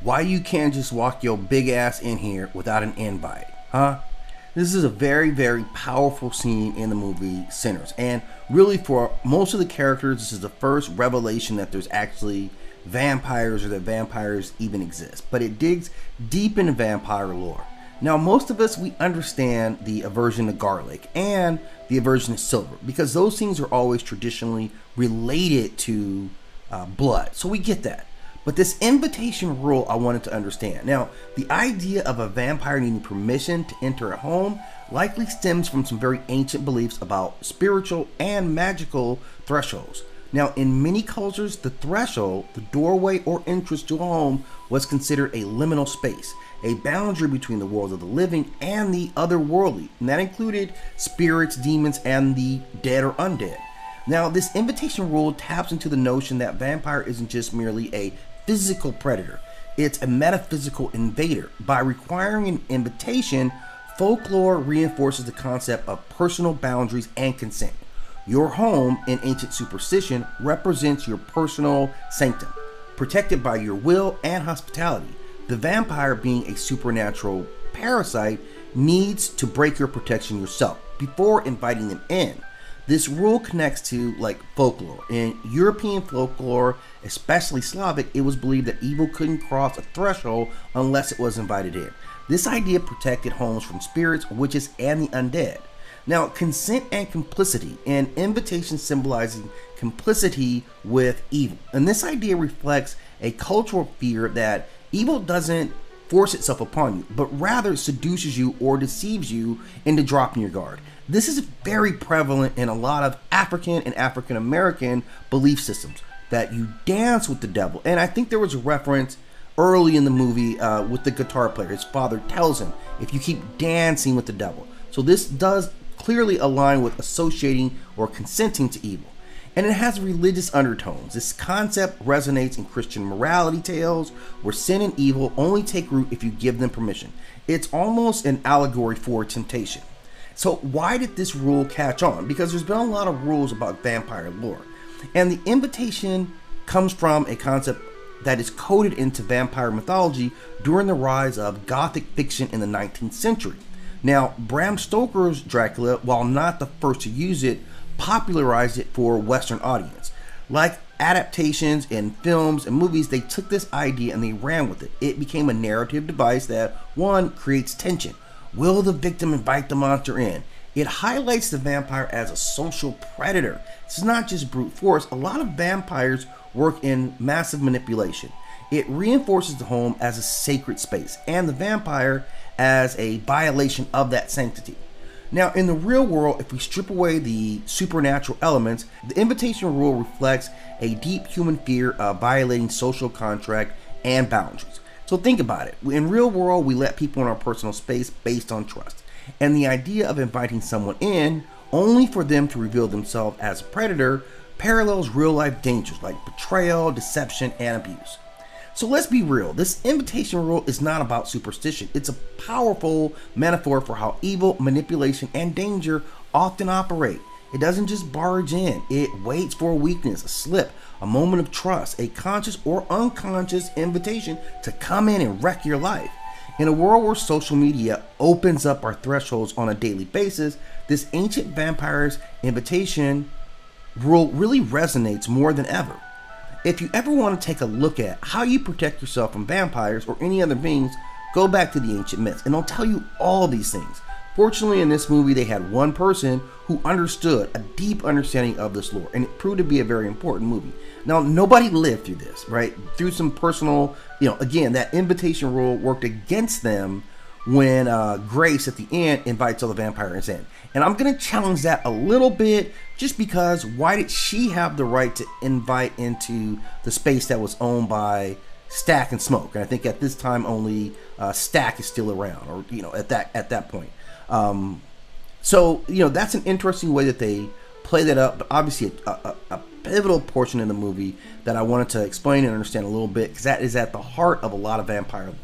Why you can't just walk your big ass in here without an invite, huh? This is a very, very powerful scene in the movie Sinners. And really, for most of the characters, this is the first revelation that there's actually vampires or that vampires even exist. But it digs deep into vampire lore. Now, most of us, we understand the aversion to garlic and the aversion to silver because those things are always traditionally related to blood. So we get that. But this invitation rule I wanted to understand. Now, the idea of a vampire needing permission to enter a home likely stems from some very ancient beliefs about spiritual and magical thresholds. Now, in many cultures, the threshold, the doorway or entrance to a home, was considered a liminal space, a boundary between the world of the living and the otherworldly, and that included spirits, demons, and the dead or undead. Now, this invitation rule taps into the notion that vampire isn't just merely a physical predator, it's a metaphysical invader. By requiring an invitation, folklore reinforces the concept of personal boundaries and consent. Your home, in ancient superstition, represents your personal sanctum, protected by your will and hospitality. The vampire, being a supernatural parasite, needs to break your protection yourself before inviting them in. This rule connects to folklore. In European folklore, especially Slavic, it was believed that evil couldn't cross a threshold unless it was invited in. This idea protected homes from spirits, witches, and the undead. Now, consent and complicity, an invitation symbolizing complicity with evil. And this idea reflects a cultural fear that evil doesn't force itself upon you, but rather seduces you or deceives you into dropping your guard. This is very prevalent in a lot of African and African American belief systems, that you dance with the devil. And I think there was a reference early in the movie with the guitar player. His father tells him, if you keep dancing with the devil. So this does clearly align with associating or consenting to evil. And it has religious undertones. This concept resonates in Christian morality tales where sin and evil only take root if you give them permission. It's almost an allegory for temptation. So why did this rule catch on? Because there's been a lot of rules about vampire lore. And the invitation comes from a concept that is coded into vampire mythology during the rise of Gothic fiction in the 19th century. Now, Bram Stoker's Dracula, while not the first to use it, popularized it for Western audience. Like adaptations in films and movies, they took this idea and they ran with it. It became a narrative device that, one, creates tension. Will the victim invite the monster in? It highlights the vampire as a social predator. It's not just brute force. A lot of vampires work in massive manipulation. It reinforces the home as a sacred space and the vampire as a violation of that sanctity. Now, in the real world, if we strip away the supernatural elements, the invitation rule reflects a deep human fear of violating social contract and boundaries. So think about it. In real world, we let people in our personal space based on trust. And the idea of inviting someone in only for them to reveal themselves as a predator parallels real life dangers like betrayal, deception, and abuse. So let's be real. This invitation rule is not about superstition. It's a powerful metaphor for how evil, manipulation, and danger often operate. It doesn't just barge in. It waits for a weakness, a slip, a moment of trust, a conscious or unconscious invitation to come in and wreck your life. In a world where social media opens up our thresholds on a daily basis, this ancient vampire's invitation rule really resonates more than ever. If you ever want to take a look at how you protect yourself from vampires or any other beings, go back to the ancient myths and they'll tell you all these things. Fortunately, in this movie, they had one person who understood a deep understanding of this lore, and it proved to be a very important movie. Now, nobody lived through this, right? Through some personal, again, that invitation rule worked against them when Grace at the end invites all the vampires in. And I'm going to challenge that a little bit just because why did she have the right to invite into the space that was owned by Stack and Smoke? And I think at this time only Stack is still around, or at that point. So that's an interesting way that they play that up. But obviously a pivotal portion in the movie that I wanted to explain and understand a little bit, because that is at the heart of a lot of vampire